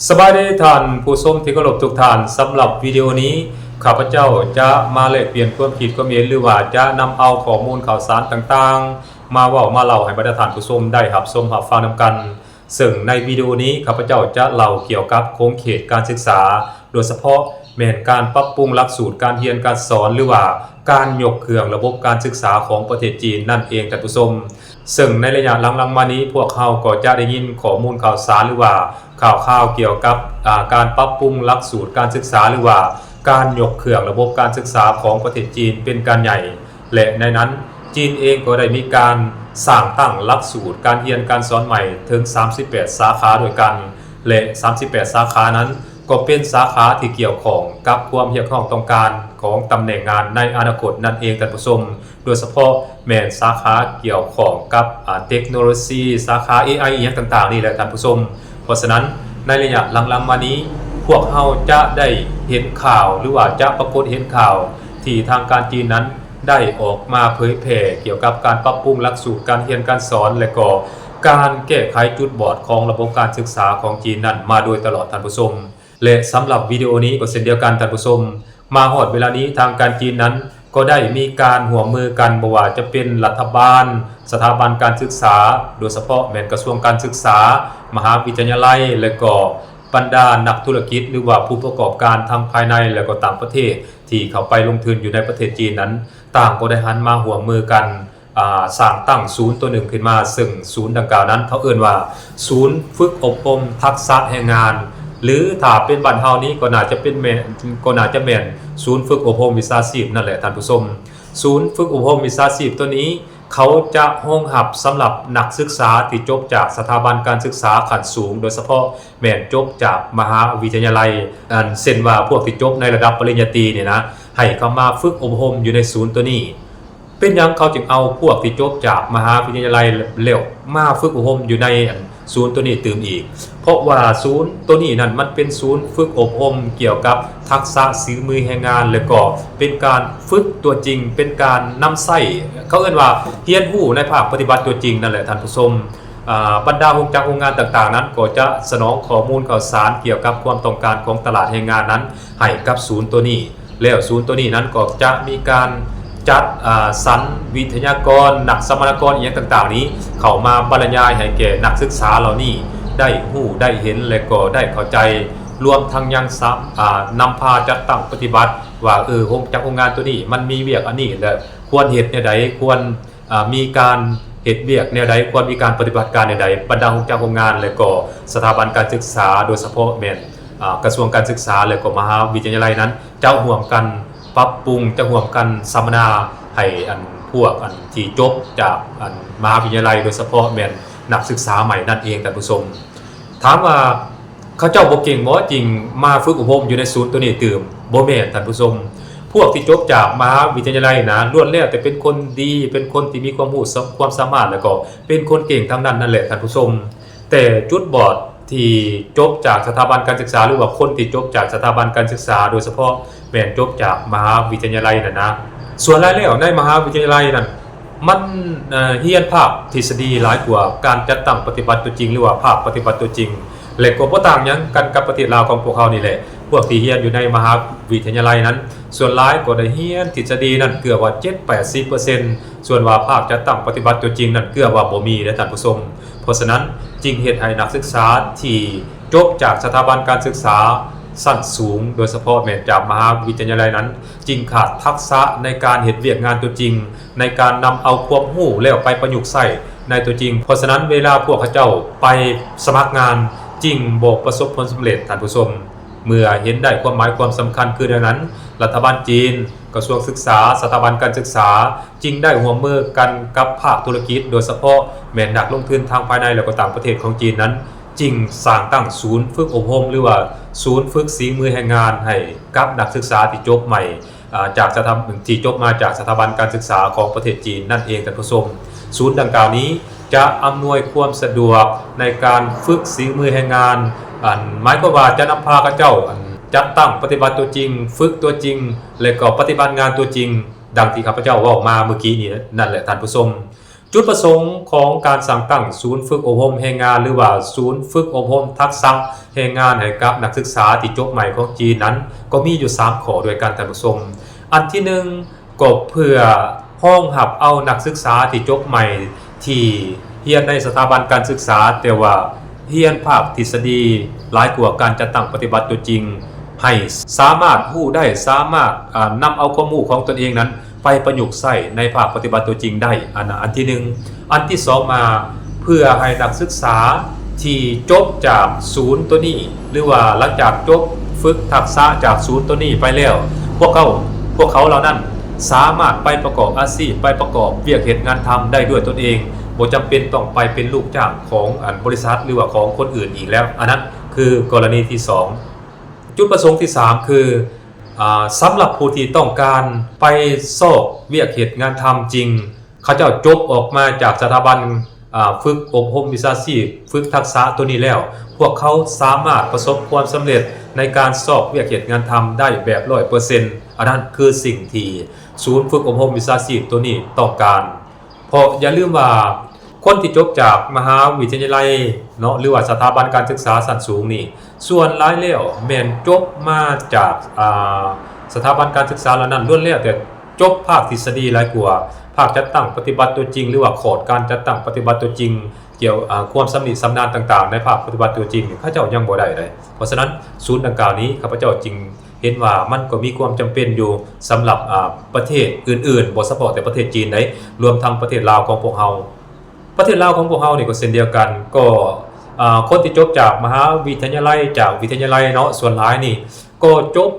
สบายดีท่านผู้ชมที่เคารพทุกท่านสำหรับวิดีโอนี้ข้าพเจ้าจะมาแลกเปลี่ยนความคิดความเห็นหรือว่าจะนำเอาข้อมูลข่าวสารต่างๆมาเว้ามาเล่าให้บรรดาท่านผู้ชมได้รับชมรับฟังนำกันซึ่งในวิดีโอนี้ข้าพเจ้าจะเล่าเกี่ยวกับโครงเขตการศึกษาโดยเฉพาะแม้นการปรับปรุงหลักสูตรการเรียนการสอนหรือว่าการยกเครื่องระบบการศึกษาของประเทศจีนนั่นเองท่านผู้ชมซึ่งในระยะหลังๆมานี้พวกเขาก็จะได้ยินข้อมูลข่าวสารหรือว่าข่าวเกี่ยวกับการปรับปรุงหลักสูตรการศึกษาหรือว่าการยกเครื่องระบบการศึกษาของประเทศจีนเป็นการใหญ่และในนั้นจีนเองก็ได้มีการสร้างตั้งหลักสูตรการเรียนการสอนใหม่ถึง38สาขาด้วยกันและ38สาขานั้นก็เป็นสาขาที่เกี่ยวข้องกับความเรียกร้องต้องการของตำแหน่งงานในอนาคตนั่นเองท่านผู้ชมโดยเฉพาะแม้นสาขาเกี่ยวข้องกับเทคโนโลยีสาขา AI อีกต่างๆนี่แหละท่านผู้ชมเพราะฉะนั้นในระยะหลังๆมานี้พวกเราจะได้เห็นข่าวหรือว่าจะปรากฏเห็นข่าวที่ทางการจีนนั้นได้ออกมาเผยแพร่เกี่ยวกับการปรับปรุงหลักสูตรการเรียนการสอนและก็การแก้ไขจุดบอดของระบบการศึกษาของจีนนั้นมาโดยตลอดท่านผู้ชมและสำหรับวิดีโอนี้ก็เช่นเดียวกันท่านผู้ชมมาฮอดเวลานี้ทางการจีนนั้นก็ได้มีการร่วมมือกันบ่ว่าจะเป็นรัฐบาลสถาบันการศึกษาโดยเฉพาะแม่นกระทรวงการศึกษามหาวิทยาลัยและก็บรรดานักธุรกิจหรือว่าผู้ประกอบการทั้งภายในและก็ต่างประเทศที่เข้าไปลงทุนอยู่ในประเทศจีนนั้นต่างก็ได้หันมาร่วมมือกันสร้างตั้งศูนย์ตัวหนึ่งขึ้นมาซึ่งศูนย์ดังกล่าวนั้นเขาเอ่ยว่าศูนย์ฝึกอบรมทักษะแรงงานหรือถ้าเป็นบ้านเฮานี้ก็น่าจะเป็นแม่นศูนย์ฝึกอบรมวิชาชีพนั่นแหละท่านผู้ชมศูนย์ฝึกอบรมวิชาชีพตัวนี้เขาจะรองรับสำหรับนักศึกษาที่จบจากสถาบันการศึกษาขั้นสูงโดยเฉพาะแม่นจบจากมหาวิทยาลัยเช่นว่าพวกที่จบในระดับปริญญาตรีเนี่ยนะให้เข้ามาฝึกอบรมอยู่ในศูนย์ตัวนี้เป็นหยังเขาจึงเอาพวกที่จบจากมหาวิทยาลัยแล้วมาฝึกอบรมอยู่ในศูนย์ตัวนี้ตื่มอีกเพราะว่าศูนย์ตัวนี้นั่นมันเป็นศูนย์ฝึกอบรมเกี่ยวกับทักษะฝีมือแรงงานแล้วก็เป็นการฝึกตัวจริงเป็นการนำใช้เขาเรียกว่าเรียนรู้ในภาคปฏิบัติตัวจริงนั่นแหละท่านผู้ชมบรรดาโรงงานต่างๆนั้นก็จะสนองข้อมูลข่าวสารเกี่ยวกับความต้องการของตลาดแรงงานนั้นให้กับศูนย์ตัวนี้แล้วศูนย์ตัวนี้นั้นก็จะมีการจัดสรรวิทยากรนักสมรกรอย่างต่างๆนี้เข้ามาบรรยายให้แก่นักศึกษาเหล่านี้ได้รู้ได้เห็นและก็ได้เข้าใจรวมทั้งยังนำพาจัดตั้งปฏิบัติว่าโรงงานตัวนี้มันมีเวียกอันนี้และควรเหตุแนวใดควรมีการเหตุเวียกแนวใดควรมีการปฏิบัติการแนวใดบรรดาโรงงานและก็สถาบันการศึกษาโดยเฉพาะแม่นกระทรวงการศึกษาและก็มหาวิทยาลัยนั้นจะร่วมกันปรับปรุงจะร่วมกันสัมมนาให้พวกที่จบจากมหาวิทยาลัยโดยเฉพาะแม่นนักศึกษาใหม่นั่นเองท่านผู้ชมถามว่าเขาเจ้าบ่เก่งบ่จริงมาฝึกอบรมอยู่ในศูนย์ตัวนี้ตื่มบ่แม่นท่านผู้ชมพวกที่จบจากมหาวิทยาลัยนะล้วนแล้วแต่เป็นคนดีเป็นคนที่มีความรู้ความสามารถแล้วก็เป็นคนเก่งทั้งนั้นนั่นแหละท่านผู้ชมแต่จุดบอดที่จบจากสถาบันการศึกษาหรือว่าคนที่จบจากสถาบันการศึกษาโดยเฉพาะแม่นจบจากมหาวิทยาลัยนั่นนะส่วนรายแล้วในมหาวิทยาลัยนั่นมันเรียนภาคทฤษฎีหลายกว่าการจัดตั้งปฏิบัติตัวจริงหรือว่าภาคปฏิบัติตัวจริงและก็บ่ต่างหยังกันกับประเทศลาวของพวกเขานี่แหละพวกที่เรียนอยู่ในมหาวิทยาลัยนั้นส่วนหลายก็ได้เรียนทฤษฎีนั่นเกือบว่า 7-80% ส่วนว่าภาคจัดตั้งปฏิบัติตัวจริงนั่นเกือบว่าบ่มีนะท่านผู้ชมเพราะฉะนั้นจึงเฮ็ดให้นักศึกษาที่จบจากสถาบันการศึกษาสั้นสูงโดยเฉพาะแม้จากมหาวิทยาลัยนั้นจึงขาดทักษะในการเฮ็ดเวียกงานตัวจริงในการนำเอาความรู้แล้วไปประยุกต์ใช้ในตัวจริงเพราะฉะนั้นเวลาพวกเขาเจ้าไปสมัครงานจริงบ่ประสบผลสำเร็จท่านผู้ชมเมื่อเห็นได้ความหมายความสำคัญคือดังนั้นรัฐบาลจีนกระทรวงศึกษาสถาบันการศึกษาจึงได้ร่วมมือกันกับภาคธุรกิจโดยเฉพาะแม่นนักลงทุนทางภายในและก็ต่างประเทศของจีนนั้นจึงสร้างตั้งศูนย์ฝึกอบรมหรือว่าศูนย์ฝึกฝีมือแรงงานให้กับนักศึกษาที่จบใหม่จากที่จบมาจากสถาบันการศึกษาของประเทศจีนนั่นเองท่านผู้ชมศูนย์ดังกล่าวนี้จะอำนวยความสะดวกในการฝึกฝีมือแรงงานหมายความว่าจะนำพาเจ้าจัดตั้งปฏิบัติตัวจริงฝึกตัวจริงและก็ปฏิบัติงานตัวจริงดังที่ข้าพเจ้าว่ามาเมื่อกี้นี้นั่นแหละท่านผู้ชม จุดประสงค์ของการสั่งตั้งศูนย์ฝึกอบรมแรงงานหรือว่าศูนย์ฝึกอบรมทักษะแรงงานให้กับนักศึกษาที่จบใหม่ของจีนนั้นก็มีอยู่3ข้อด้วยกันท่านผู้ชมอันที่1ก็เพื่อห้องรับเอานักศึกษาที่จบใหม่ที่เรียนในสถาบันการศึกษาแต่ว่าเรียนภาคทฤษฎีหลายกว่าการจัดตั้งปฏิบัติตัวจริงให้สามารถรู้ได้สามารถนำเอาข้อมูลของตนเองนั้นไปประยุกต์ใช้ในภาคปฏิบัติตัวจริงได้อันที่1อันที่2มาเพื่อให้นักศึกษาที่จบจากศูนย์ตัวนี้หรือว่าหลังจากจบฝึกทักษะจากศูนย์ตัวนี้ไปแล้วพวกเขาเหล่านั้นสามารถไปประกอบอาชีพไปประกอบเวียกเหตุงานทำได้ด้วยตนเองบ่จำเป็นต้องไปเป็นลูกจ้างของบริษัทหรือว่าของคนอื่นอีกแล้วอันนั้นคือกรณีที่2จุดประสงค์ที่3คือสำหรับผู้ที่ต้องการไปสอบเวียกเหตุงานทำจริงเขาเจ้าจบออกมาจากสถาบันฝึกอบรมวิชาชีพฝึกทักษะตัวนี้แล้วพวกเขาสามารถประสบความสำเร็จในการสอบเวียกเหตุงานทำได้แบบ 100% อันนั้นคือสิ่งที่ศูนย์ฝึกอบรมวิชาชีพตัวนี้ต้องการเพราะอย่าลืมว่าคนที่จบจากมหาวิทยาลัยเนาะหรือว่าสถาบันการศึกษาชั้นสูงนี่ส่วนหลายแล้วแม่นจบมาจากสถาบันการศึกษาเหล่านั้นล้วนแล้วแต่จบภาคทฤษฎีหลายกว่าภาคจัดตั้งปฏิบัติตัวจริงหรือว่าคอร์สการจัดตั้งปฏิบัติตัวจริงเกี่ยวความสำนิสำนานต่างๆในภาคปฏิบัติตัวจริงข้าเจ้ายังบ่ได้เลยเพราะฉะนั้นศูนย์ดังกล่าวนี้ข้าพเจ้าจึงเห็นว่ามันก็มีความจำเป็นอยู่สำหรับประเทศอื่นๆบ่เฉพาะแต่ประเทศจีนได้รวมทั้งประเทศลาวของพวกเราประเทศลาวของพวกเรานี่ก็เช่นเดียวกันก็คนที่จบจากมหาวิทยาลัยจากวิทยาลัยเนาะส่วนหลายนี่ก็จบ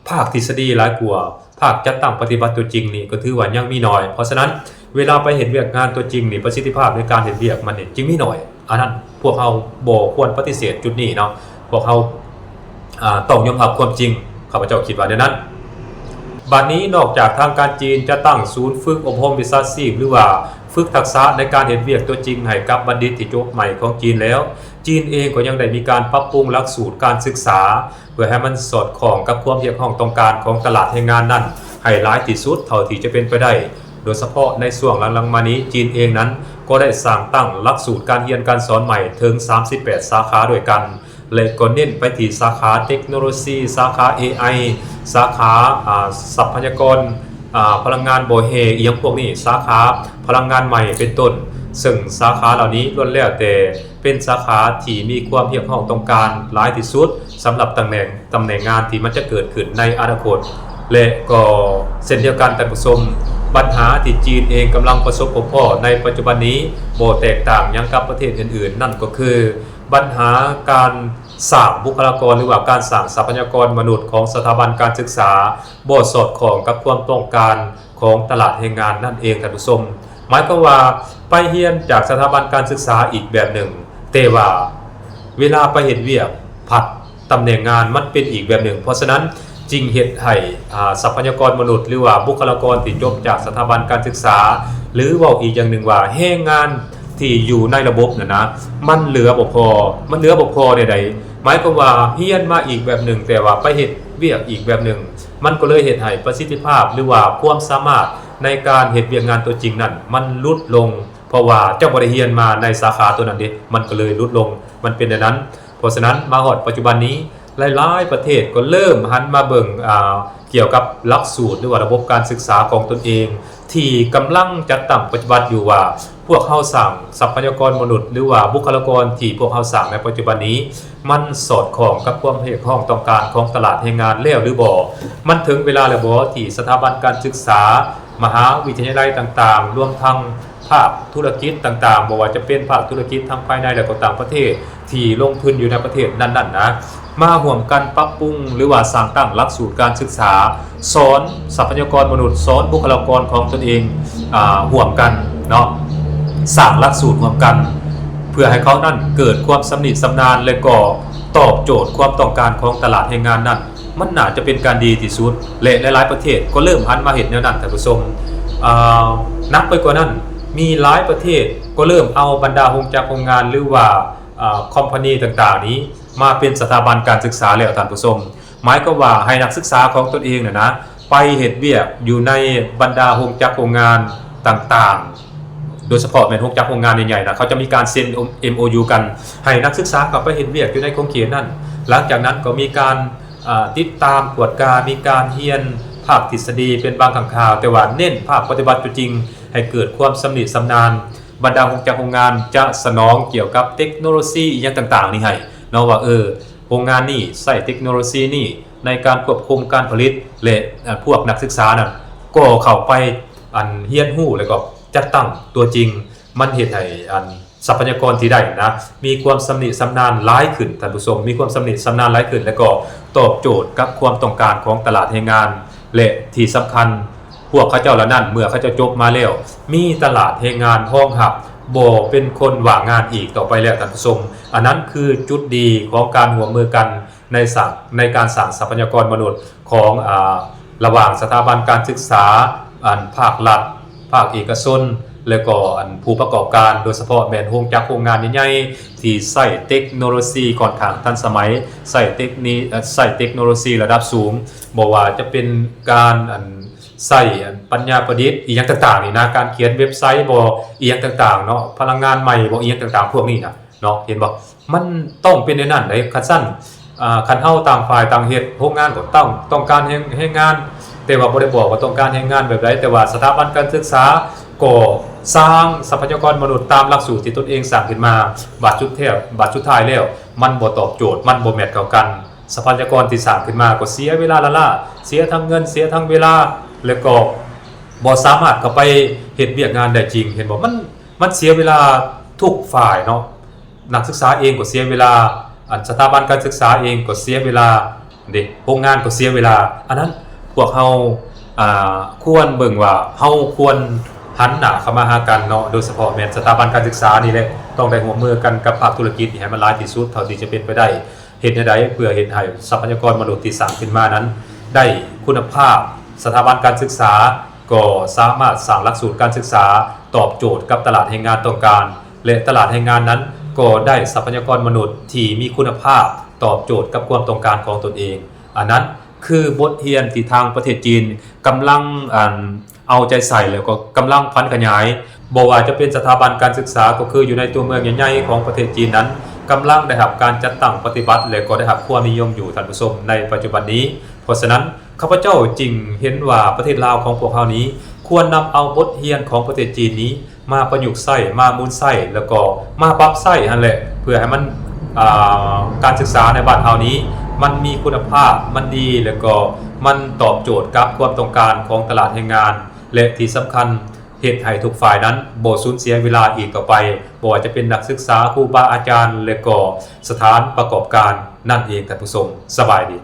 ภาคทฤษฎีหลายกว่าภาคจัดตั้งปฏิบัติตัวจริงนี่ก็ถือว่ายังมีน้อยเพราะฉะนั้นเวลาไปเห็นเวียกงานตัวจริงนี่ประสิทธิภาพในการเห็นเวียกมันนี่จึงมีน้อยอันนั้นพวกเราบ่ควรปฏิเสธจุดนี้เนาะพวกเราต้องยอมรับความจริงข้าพเจ้าคิดว่าดังนั้นบัดนี้นอกจากทางการจีนจะตั้งศูนย์ฝึกอบรมวิชาชีพหรือว่าฝึกทักษะในการเห็นเวียกตัวจริงให้กับบัณฑิตที่จบใหม่ของจีนแล้วจีนเองก็ยังได้มีการปรับปรุงหลักสูตรการศึกษาเพื่อให้มันสอดคล้องกับความเรียกร้องต้องการของตลาดแรงงานนั้นให้หลายที่สุดเท่าที่จะเป็นไปได้โดยเฉพาะในช่วงหลังๆมานี้จีนเองนั้นก็ได้สร้างตั้งหลักสูตรการเรียนการสอนใหม่ถึง38สาขาด้วยกันและก็เน้นไปที่สาขาเทคโนโลยีสาขา AI สาขาทรัพยากรพลังงานโบเฮอีกพวกนี้สาขาพลังงานใหม่เป็นต้นซึ่งสาขาเหล่านี้ล้วนแล้วแต่เป็นสาขาที่มีความเรียกร้องต้องการหลายที่สุดสำหรับตำแหน่งงานที่มันจะเกิดขึ้นในอนาคตและก็เช่นเดียวกันท่านผู้ชมปัญหาที่จีนเองกำลังประสบพบในปัจจุบันนี้บ่แตกต่างยังกับประเทศอื่นๆนั่นก็คือปัญหาการสร้างบุคลากรหรือว่าการสร้างทรัพยากรมนุษย์ของสถาบันการศึกษาบ่สอดคล้องกับความต้องการของตลาดแรงงานนั่นเองท่านผู้ชมหมายความว่าไปเรียนจากสถาบันการศึกษาอีกแบบหนึ่งแต่ว่าเวลาไปเฮ็ดเวียกผัดตำแหน่งงานมันเป็นอีกแบบหนึ่งเพราะฉะนั้นจึงเฮ็ดให้ทรัพยากรมนุษย์หรือว่าบุคลากรที่จบจากสถาบันการศึกษาหรือว่าอีกอย่างหนึ่งว่าแรงงานที่อยู่ในระบบนะมันเหลือบ่พอใดๆหมายความว่าเรียนมาอีกแบบหนึ่งแต่ว่าไปเฮ็ดเวียกอีกแบบหนึ่งมันก็เลยเฮ็ดให้ประสิทธิภาพหรือว่าความสามารถในการเฮ็ดเวียกงานตัวจริงนั้นมันลดลงเพราะว่าเจ้าบ่ได้เรียนมาในสาขาตัวนั้นมันก็เลยลดลงมันเป็นอย่างนั้นเพราะฉะนั้นมาฮอดปัจจุบันนี้หลายๆประเทศก็เริ่มหันมาเบิ่งเกี่ยวกับหลักสูตรหรือว่าระบบการศึกษาของตนเองที่กำลังจัดตั้งปัจจุบันอยู่ว่าพวกเขาสร้างทรัพยากรมนุษย์หรือว่าบุคลากรที่พวกเขาสร้างในปัจจุบันนี้มันสอดคล้องกับความเรียกร้องต้องการของตลาดแรงงานแล้วหรือบ่มันถึงเวลาแล้วบ่ที่สถาบันการศึกษามหาวิทยาลัยต่างๆรวมทั้งภาคธุรกิจต่างๆบ่ว่าจะเป็นภาคธุรกิจทั้งภายในและก็ต่างประเทศที่ลงทุนอยู่ในประเทศนั้นๆนะมาร่วมกันปรับปรุงหรือว่าสร้างตั้งหลักสูตรการศึกษาสอนทรัพยากรมนุษย์สอนบุคลากรของตนเองร่วมกันเนาะสร้างหลักสูตรร่วมกันเพื่อให้เขานั้นเกิดความสำนิสำนานและก็ตอบโจทย์ความต้องการของตลาดแรงงานนั้นมันน่าจะเป็นการดีที่สุดและหลายๆประเทศก็เริ่มหันมาเห็นแนวนั้นท่านผู้ชมนับไปกว่านั้นมีหลายประเทศก็เริ่มเอาบรรดาโรงจักรโรงงานหรือว่าคอมพานีต่างๆนี้มาเป็นสถาบันการศึกษาแล้วท่านผู้ชมหมายก็ว่าให้นักศึกษาของตนเองนะไปเฮ็ดเวียกอยู่ในบรรดาโรงจักรโรงงานต่างๆ โดยเฉพาะแม่นพวกจากโรงงานใหญ่ๆนะเขาจะมีการเซ็น MOU กันให้นักศึกษากลับไปเฮ็ดเวียกอยู่ในโครงเขตนั้นหลังจากนั้นก็มีการติดตามกวดการมีการเรียนภาคทฤษฎีเป็นบางครั้งคราวแต่ว่าเน้นภาคปฏิบัติจริงให้เกิดความสำนิสำนานบรรดาองค์จากโรงงานจะสนองเกี่ยวกับเทคโนโลยีอย่างต่างๆนี่ให้เนาะว่าโรงงานนี่ใช้เทคโนโลยีนี่ในการควบคุมการผลิตและพวกนักศึกษานั่นก็เข้าไปเรียนรู้แล้วก็จัดตั้งตัวจริงมันเฮ็ดให้ทรัพยากรที่ได้นะมีความสำนิสำนานหลายขึ้นท่านผู้ชมมีความสำนิสำนานหลายขึ้นแล้วก็ตอบโจทย์กับความต้องการของตลาดแรงงานและที่สำคัญพวกเขาเจ้าละนั่นเมื่อเขาเจ้าจบมาแล้วมีตลาดแรงงานห้องหับบ่เป็นคนว่างงานอีกต่อไปแล้วท่านผู้ชมอันนั้นคือจุดดีของการร่วมมือกันในการสร้างทรัพยากรมนุษย์ของระหว่างสถาบันการศึกษาภาครัฐภาคเอกชนแล้วก็ผู้ประกอบการโดยเฉพาะแม่นโรงจักรโรงงานใหญ่ๆที่ใช้เทคโนโลยีค่อนข้างทันสมัยใช้เทคโนโลยีระดับสูงบ่ว่าจะเป็นการใช้ปัญญาประดิษฐ์อีหยังต่างๆนี่นะการเขียนเว็บไซต์บ่อีหยังต่างๆเนาะพลังงานใหม่บ่อีหยังต่างๆพวกนี้นะเนาะเห็นบ่มันต้องเป็นในนั้นได้คันซั่นคันเฮาต่างฝ่ายต่างเฮ็ดโรงงานก็ต้องการแรงงานแต่ว่าบ่ได้บอกว่าต้องการแรงงานแบบใดแต่ว่าสถาบันการศึกษาก็สร้างทรัพยากรมนุษย์ตามหลักสูตรที่ตนเองสร้างขึ้นมาบาดสุดท้ายแล้วมันบ่ตอบโจทย์มันบ่แมทเข้ากันทรัพยากรที่สร้างขึ้นมาก็เสียเวลาละเสียทั้งเงินเสียทั้งเวลาแล้วก็บ่สามารถเข้าไปเฮ็ดเวียกงานได้จริงเห็นบ่มันเสียเวลาทุกฝ่ายเนาะนักศึกษาเองก็เสียเวลาสถาบันการศึกษาเองก็เสียเวลาโรงงานก็เสียเวลาอันนั้นพวกเฮาควรเบิ่งว่าเฮาควรหันหน้าเข้ามาหากันเนาะโดยเฉพาะแม่นสถาบันการศึกษานี่แหละต้องได้ร่วมมือกันกับภาคธุรกิจให้มันหลายที่สุดเท่าที่จะเป็นไปได้เฮ็ดได้เพื่อเฮ็ดให้ทรัพยากรมนุษย์ที่สร้างขึ้นมานั้นได้คุณภาพสถาบันการศึกษาก็สามารถสร้างหลักสูตรการศึกษาตอบโจทย์กับตลาดแรงงานต้องการและตลาดแรงงานนั้นก็ได้ทรัพยากรมนุษย์ที่มีคุณภาพตอบโจทย์กับความต้องการของตนเองอันนั้นคือบทเรียนที่ทางประเทศจีนกำลังเอาใจใส่แล้วก็กำลังพันขยายบ่ว่าจะเป็นสถาบันการศึกษาก็คืออยู่ในตัวเมืองใหญ่ๆของประเทศจีนนั้นกำลังได้รับการจัดตั้งปฏิบัติและก็ได้รับความนิยมอยู่ท่านผู้ชมในปัจจุบันนี้เพราะฉะนั้นข้าพเจ้าจึงเห็นว่าประเทศลาวของพวกเฮานี้ควรนำเอาบทเรียนของประเทศจีนนี้มาประยุกต์ใช้มามูลใช้แล้วก็มาปรับใช้นั่นแหละเพื่อให้มันการศึกษาในบ้านเฮานี้มันมีคุณภาพมันดีแล้วก็มันตอบโจทย์กับความต้องการของตลาดแรงงานและที่สำคัญเฮ็ดให้ทุกฝ่ายนั้นบ่สูญเสียเวลาอีกต่อไปบ่ว่าจะเป็นนักศึกษาครูบาอาจารย์และก็สถานประกอบการนั่นเองท่านผู้ชมสบายดี